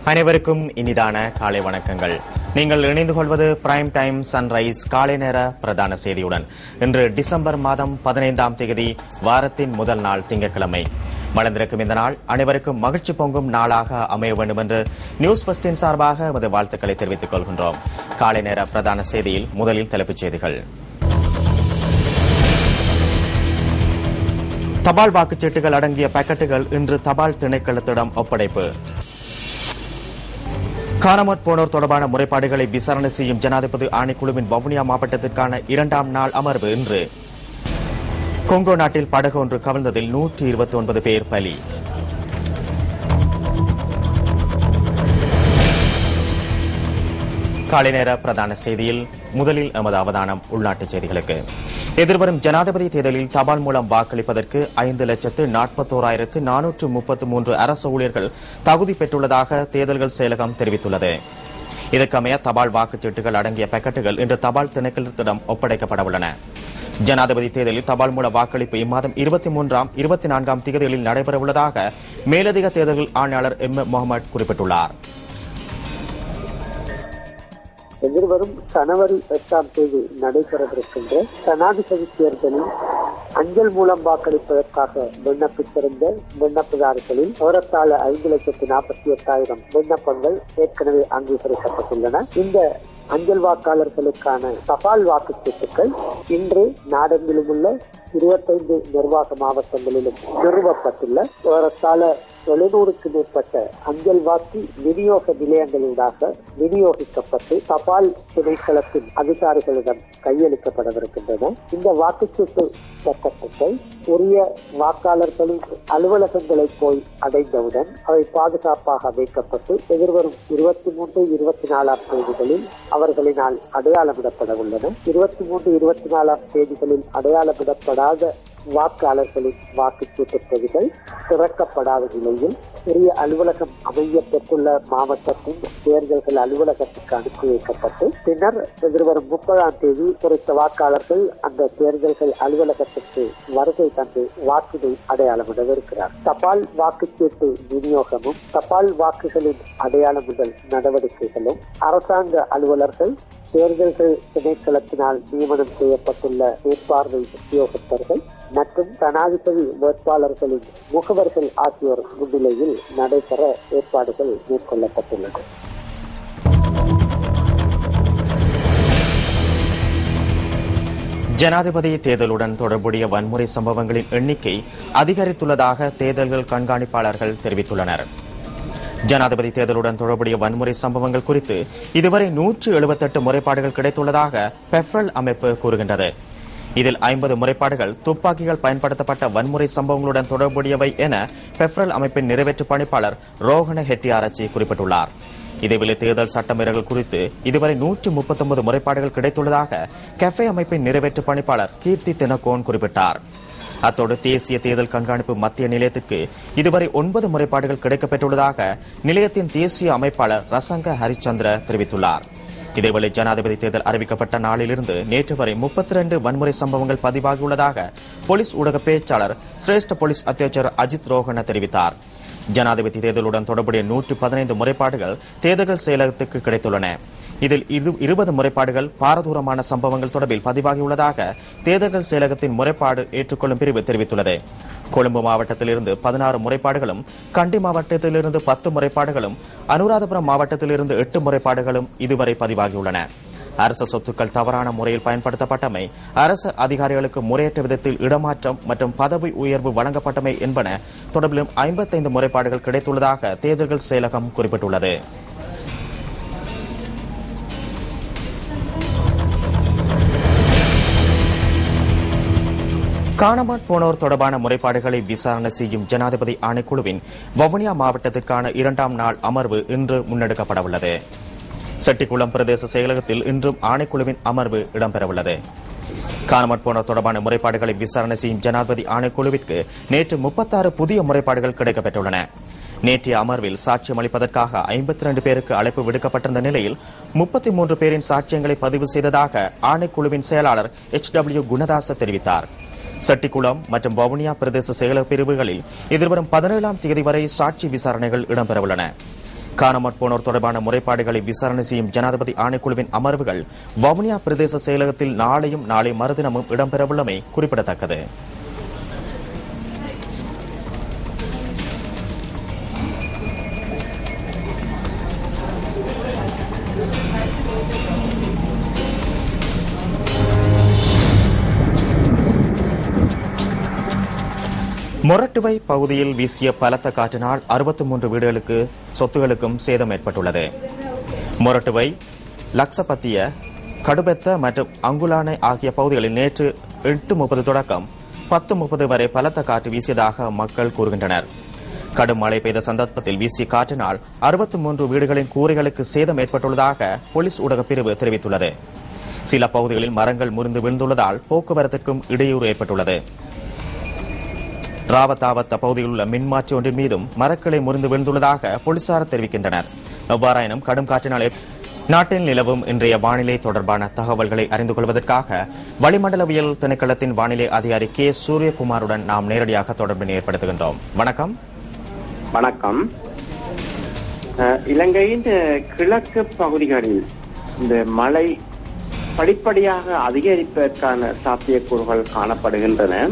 அனைவருக்கும் இனிதான காலை வணக்கங்கள். நீங்கள் இணைந்து கொள்வது பிரைம் டைம் சன்ரைஸ் காலை நேர பிரதான செய்தியுடன். இன்று டிசம்பர் மாதம் 15ஆம் தேதி, வாரத்தின் முதல் நாள் திங்கட்கிழமை. மலர்ந்திருக்கும் இந்த நாள் அனைவருக்கும் மகிழ்ச்சி பொங்கும் நாளாக அமைய வேண்டும் என்று நியூஸ் ஃபர்ஸ்டின் சார்பாக எமது வாழ்த்துக்களை தெரிவித்துக் கொள்கின்றோம். காலை நேர பிரதான செய்தியில் முதலில் தலைப்புச் செய்திகள். தபால் வாக்குச்சீட்டுகள் அடங்கிய பாக்கெட்டுகள் இன்று தபால் திணைக்களத்திடம் ஒப்படைப்பு. காணாமற் போனோர் தொடர்பான முறைப்பாடுகளை விசாரணை செய்யும் ஜனாதிபதி ஆணைக்குழுவின் வவுனியா மாவட்டத்திற்கான 2ஆம் நாள் அமர்வு இன்று. கொங்கோ நாட்டில் படகு ஒன்று கவிழ்ந்ததில் 129 பேர் பலி. காலை நேர பிரதான செய்தியில் முதலில் எமது அவதானம் உள்நாட்டுச் செய்திகளுக்கு. எதிர்வரும் ஜனாதிபதி தேர்தலில் தபால் மூலம் வாக்களிப்பதற்கு 5,41,433 அரசு ஊழியர்கள் தகுதி பெற்றுள்ளதாக தேர்தல்கள் செயலகம் தெரிவித்துள்ளது. இதற்கமைய தபால் வாக்குச்சீட்டுகள் அடங்கிய பாக்கெட்டுகள் இன்று தபால் திணைக்களத்திடம் ஒப்படைக்கப்பட உள்ளன. ஜனாதிபதி தேர்தலில் தபால் மூல வாக்களிப்பு இம்மாதம் 23ஆம் 24ஆம் தேதிகளில் நடைபெறவுள்ளதாக மேலதிக தேர்தல்கள் ஆணையாளர் எம். முகமது குறிப்பிட்டுள்ளார். எதிர்வரும் ஜனவரி 8ஆம் தேதி நடைபெறவிருக்கின்ற ஜனாதிபதி தேர்தலில் அஞ்சல் மூலம் வாக்களிப்பதற்காக விண்ணப்பித்திருந்த விண்ணப்பதாரர்களில் ஏறத்தாழ 5,48,000 விண்ணப்பங்கள் ஏற்கனவே அங்கீகரிக்கப்பட்டுள்ளன. இந்த அஞ்சல் வாக்காளர்களுக்கான தபால் வாக்குச்சீட்டுகள் இன்று நாடெங்கிலும் உள்ள 25 நிர்வாக மாவட்டங்களிலும் நிறுவப்பட்டுள்ள ஏறத்தாழ 700க்கு மேற்பட்ட அஞ்சல் வாக்கு விநியோக நிலையங்களூடாக விநியோகிக்கப்பட்டு தபால் திணைக்களத்தின் அதிகாரிகளிடம் கையளிக்கப்படவிருக்கின்றன. இந்த வாக்குச்சீட்டு சட்டத்தை உரிய வாக்காளர்களின் அலுவலகங்களை போய் அடைந்தவுடன் அவை பாதுகாப்பாக வைக்கப்பட்டு எதிர்வரும் 23, 24ஆம் தேதிகளில் அவர்களினால் அடையாளமிடப்பட உள்ளன. 23, 24ஆம் தேதிகளில் அடையாளமிடப்படாத வாக்காளர்களின் வாக்குச்சீட்டு பிரதிகள் திறக்கப்படாத நிலையில் உரிய அலுவலகம் அமைய பெற்றுள்ள மாவட்டத்தின் தேர்தல்கள் அலுவலகத்துக்கு அனுப்பி வைக்கப்பட்டு பின்னர் எதிர்வரும் 30ஆம் தேதி குறித்த வாக்காளர்கள் அந்த தேர்தல்கள் அலுவலகத்திற்கு வருகை தந்து வாக்கினை அடையாளமிடவிருக்கிறார். தபால் வாக்குச்சீட்டு விநியோகமும் தபால் வாக்குகளின் அடையாளமிடல் நடவடிக்கைகளும் அரசாங்க அலுவலர்கள், தேர்தல்கள் திணைக்களத்தினால் நியமனம் செய்யப்பட்டுள்ள மேற்பார்வை உத்தியோகத்தர்கள் மற்றும் ஜனாதிபதி வேட்பாளர்களின் முகவர்கள் ஆகியோர் முன்னிலையில் நடைபெற ஏற்பாடுகள் மேற்கொள்ளப்பட்டுள்ளன. ஜனாதிபதி தேர்தலுடன் தொடர்புடைய வன்முறை சம்பவங்களின் எண்ணிக்கை அதிகரித்துள்ளதாக தேர்தல்கள் கண்காணிப்பாளர்கள் தெரிவித்துள்ளனர். ஜனாதிபதி தேர்தலுடன் தொடர்புடைய வன்முறை சம்பவங்கள் குறித்து இதுவரை 178 முறைப்பாடுகள் கிடைத்துள்ளதாக பெஃப்ரல் அமைப்பு கூறுகின்றது. இதில் 50 முறைப்பாடுகள் துப்பாக்கிகள் பயன்படுத்தப்பட்ட வன்முறை சம்பவங்களுடன் தொடர்புடையவை என பெஃப்ரல் அமைப்பின் நிறைவேற்று பணிப்பாளர் ரோஹன ஹெட்டியாராச்சி குறிப்பிட்டுள்ளார். இதேவேளை தேர்தல் சட்டமீறல்கள் குறித்து இதுவரை 139 முறைப்பாடுகள் கிடைத்துள்ளதாக கெஃபே அமைப்பின் நிறைவேற்று பணிப்பாளர் கீர்த்தி தினகோன் குறிப்பிட்டார். அத்தோடு தேசிய தேர்தல் கண்காணிப்பு மத்திய நிலையத்திற்கு இதுவரை 9 முறைப்பாடுகள் கிடைக்கப்பெற்றுள்ளதாக நிலையத்தின் தேசிய அமைப்பாளர் ரசங்க ஹரிச்சந்திர தெரிவித்துள்ளார். இதேவேளை ஜனாதிபதி தேர்தல் அறிவிக்கப்பட்ட நாளிலிருந்து நேற்று வரை 32 வன்முறை சம்பவங்கள் பதிவாகியுள்ளதாக போலீஸ் ஊடக பேச்சாளர் சிரேஷ்ட போலீஸ் அத்தியட்சர் அஜித் ரோஹன தெரிவித்தார். ஜனாதிபதி தேர்தலுடன் தொடர்புடைய 115 முறைப்பாடுகள் தேர்தல்கள் செயலகத்துக்கு கிடைத்துள்ளன. இதில் 20 முறைப்பாடுகள் பாரதூரமான சம்பவங்கள் தொடர்பில் பதிவாகியுள்ளதாக தேர்தல்கள் செயலகத்தின் முறைப்பாடு ஏற்றுக்கொள்ளும் பிரிவு தெரிவித்துள்ளது. கொழும்பு மாவட்டத்திலிருந்து 16 முறைப்பாடுகளும், கண்டி மாவட்டத்திலிருந்து 10 முறைப்பாடுகளும், அனுராதபுரம் மாவட்டத்திலிருந்து 8 முறைப்பாடுகளும் இதுவரை பதிவாகியுள்ளன. அரசு சொத்துக்கள் தவறான முறையில் பயன்படுத்தப்பட்டமை, அரசு அதிகாரிகளுக்கு முறையற்ற விதத்தில் இடமாற்றம் மற்றும் பதவி உயர்வு வழங்கப்பட்டமை என்பன தொடர்பிலும் 55 முறைப்பாடுகள் கிடைத்துள்ளதாக தேர்தல்கள் செயலகம் குறிப்பிட்டுள்ளது. காணாமற் போனோர் தொடர்பான முறைப்பாடுகளை விசாரணை செய்யும் ஜனாதிபதி ஆணைக்குழுவின் வவுனியா மாவட்டத்திற்கான 2ஆம் நாள் அமர்வு இன்று முன்னெடுக்கப்படவுள்ளது. செட்டிக்குளம் பிரதேச செயலகத்தில் இன்றும் ஆணைக்குழுவின் அமர்வு இடம்பெறவுள்ளது. காணாமற் போனோர் தொடர்பான முறைப்பாடுகளை விசாரணை செய்யும் ஜனாதிபதி ஆணைக்குழுவிற்கு நேற்று 36 புதிய முறைப்பாடுகள் கிடைக்கப்பெற்றுள்ளன. நேற்றைய அமர்வில் சாட்சியம் அளிப்பதற்காக 52 பேருக்கு அழைப்பு விடுக்கப்பட்டிருந்த நிலையில் 33 பேரின் சாட்சியங்களை பதிவு செய்ததாக ஆணைக்குழுவின் செயலாளர் HW குணதாச தெரிவித்தார். செட்டிக்குளம் மற்றும் வவுனியா பிரதேச செயலக பிரிவுகளில் எதிர்வரும் 17ஆம் தேதி வரை சாட்சி விசாரணைகள் இடம்பெறவுள்ளன. காணாமற் போனோர் தொடர்பான முறைப்பாடுகளை விசாரணை செய்யும் ஜனாதிபதி ஆணைக்குழுவின் அமர்வுகள் வவுனியா பிரதேச செயலகத்தில் நாளையும் நாளை மறுதினமும் இடம்பெறவுள்ளமை குறிப்பிடத்தக்கது. மொரட்டுவை பகுதியில் வீசிய பலத்த காற்றினால் 63 வீடுகளுக்கு சொத்துகளுக்கும் சேதம் ஏற்பட்டுள்ளது. மொரட்டுவை, லக்சபத்திய, கடுபெத்த மற்றும் அங்குலானை ஆகிய பகுதிகளில் நேற்று 8:30 தொடக்கம் 10:30 வரை பலத்த காற்று வீசியதாக மக்கள் கூறுகின்றனர். கடும் மழை பெய்த சந்தர்ப்பத்தில் வீசிய காற்றினால் 63 வீடுகளின் கூரைகளுக்கு சேதம் ஏற்பட்டுள்ளதாக போலீஸ் ஊடகப் பிரிவு தெரிவித்துள்ளது. சில பகுதிகளில் மரங்கள் முறிந்து விழுந்துள்ளதால் போக்குவரத்திற்கும் இடையூறு ஏற்பட்டுள்ளது. ராவத்தாவத்த பகுதியில் உள்ள மின்மாற்றி ஒன்றின் மீதும் மரக்கிளை முறிந்து விழுந்துள்ளதாக போலீசார் தெரிவிக்கின்றனர். எவ்வாறாயினும் கடும் காற்றினால் நாட்டில் நிலவும் இன்றைய வானிலை தொடர்பான தகவல்களை அறிந்து கொள்வதற்காக வளிமண்டலவியல் திணைக்களத்தின் வானிலை அதிகாரி கே. சூரியகுமாருடன் நாம் நேரடியாக தொடர்பினை ஏற்படுத்துகின்றோம். வணக்கம். வணக்கம். இலங்கையின் கிழக்கு பகுதிகளில் இந்த மழை படிப்படியாக அதிகரிப்பதற்கான சாத்தியக்கூறுகள் காணப்படுகின்றன.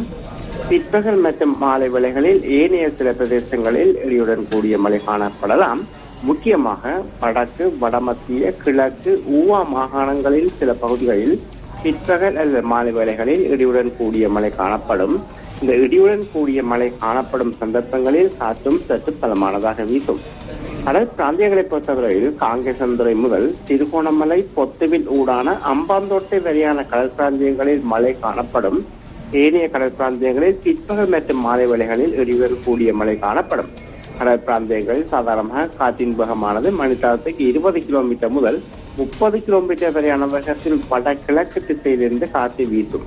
பிற்பகல் மற்றும் மாலை வேளைகளில் ஏனைய சில பிரதேசங்களில் இடியுடன் கூடிய மழை காணப்படலாம். முக்கியமாக வடக்கு, வடமத்திய, கிழக்கு, ஊவா மாகாணங்களில் சில பகுதிகளில் பிற்பகல் அல்லது மாலை வேளைகளில் இடியுடன் கூடிய மழை காணப்படும். இந்த இடியுடன் கூடிய மழை காணப்படும் சந்தர்ப்பங்களில் காற்றும் சற்று பலமானதாக வீசும். கடல் பிராந்தியங்களை பொறுத்தவரையில் காங்கேசந்துறை முதல் திருகோணமலை, பொத்துவில் ஊடான அம்பாந்தோட்டை வரையான கடல் பிராந்தியங்களில் மழை காணப்படும். ஏனைய கடல் பிராந்தியங்களில் பிற்பகல் மற்றும் மாலை வேளைகளில் இடியுடன் கூடிய மழை காணப்படும். கடல் பிராந்தியங்களில் சாதாரணமாக காற்றின் வேகமானது மணித்தாரத்துக்கு 20 கிலோமீட்டர் முதல் 30 கிலோமீட்டர் வரையான வேகத்தில் வடகிழக்கு திசையிலிருந்து காற்று வீசும்.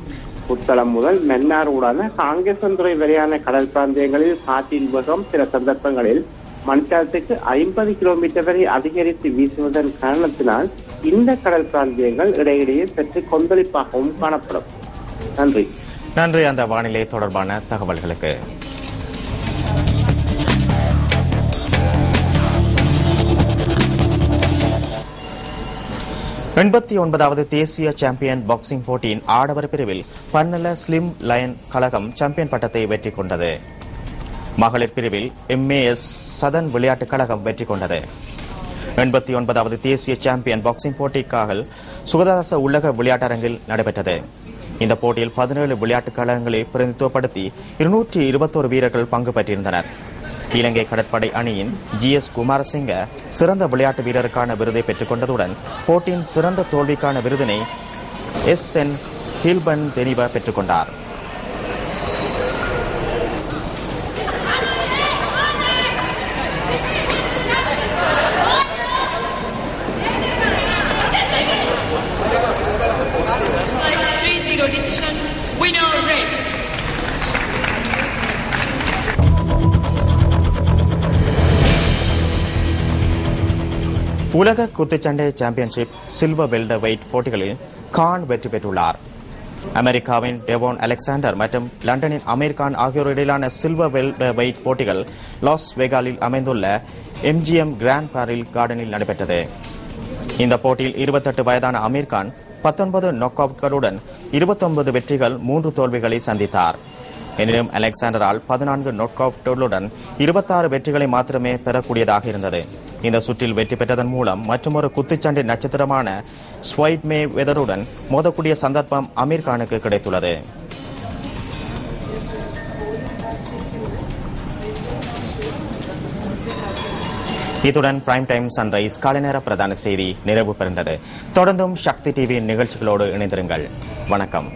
புத்தளம் முதல் மன்னார் ஊடான காங்கேசந்துறை வரையான கடல் பிராந்தியங்களில் காற்றின் வேகம் சில சந்தர்ப்பங்களில் மணித்தாரத்துக்கு 50 கிலோமீட்டர் வரை அதிகரித்து வீசுவதன் காரணத்தினால் இந்த கடல் பிராந்தியங்கள் இடையிடையே சற்று கொந்தளிப்பாகவும் காணப்படும். நன்றி. நன்றி அந்த வானிலை தொடர்பான தகவல்களுக்கு. வது தேசிய சாம்பியன் பாக்ஸிங் போட்டியின் ஆடவர் பிரிவில் பன்னல ஸ்லிம் லயன் கழகம் சாம்பியன் பட்டத்தை வெற்றி கொண்டது. மகளிர் பிரிவில் MAS சதன் விளையாட்டுக் கழகம் வெற்றி கொண்டது. 89வது தேசிய சாம்பியன் பாக்ஸிங் போட்டிக்காக சுகதாச உள்ளக விளையாட்டரங்கில் நடைபெற்றது. இந்த போட்டியில் 17 விளையாட்டுக் கழகங்களை பிரதிநிதித்துவப்படுத்தி 221 வீரர்கள் பங்கு பெற்றிருந்தனர். இலங்கை கடற்படை அணியின் GS குமாரசிங்க சிறந்த விளையாட்டு வீரருக்கான விருதை பெற்றுக் கொண்டதுடன் போட்டியின் சிறந்த தோல்விக்கான விருதினை SN ஹில்பன் தெனிவ பெற்றுக் கொண்டார். உலக குத்துச்சண்டை சாம்பியன்ஷிப் சில்வர் வெல்டர் வெயிட் போட்டிகளில் கான் வெற்றி பெற்றுள்ளார். அமெரிக்காவின் டெவோன் அலெக்சாண்டர் மற்றும் லண்டனின் அமீர் கான் ஆகியோர் இடையிலான சில்வர் வெல்டர் வெயிட் போட்டிகள் லாஸ் வேகாஸில் அமைந்துள்ள MGM கிராண்ட் பாரில் கார்டனில் நடைபெற்றது. இந்த போட்டியில் 28 வயதான அமீர் கான் 19 நாக் அவுட்களுடன் 29 வெற்றிகள் 3 தோல்விகளை சந்தித்தார். எனினும் அலெக்சாண்டரால் 14 நாக் அவுட்களுடன் 26 வெற்றிகளை மாத்திரமே பெறக்கூடியதாக இருந்தது. இந்த சுற்றில் வெற்றி பெற்றதன் மூலம் மற்றொரு குத்துச்சண்டை நட்சத்திரமான ஸ்வைட் மே வெதருடன் மோதக்கூடிய சந்தர்ப்பம் அமீர் கானுக்கு கிடைத்துள்ளது. இத்துடன் பிரைம் டைம் சன்ரைஸ் காலை நேர பிரதான செய்தி நிறைவு பெறுகிறது. தொடர்ந்தும் சக்தி டிவி நிகழ்ச்சிகளோடு இணைந்திருங்கள். வணக்கம்.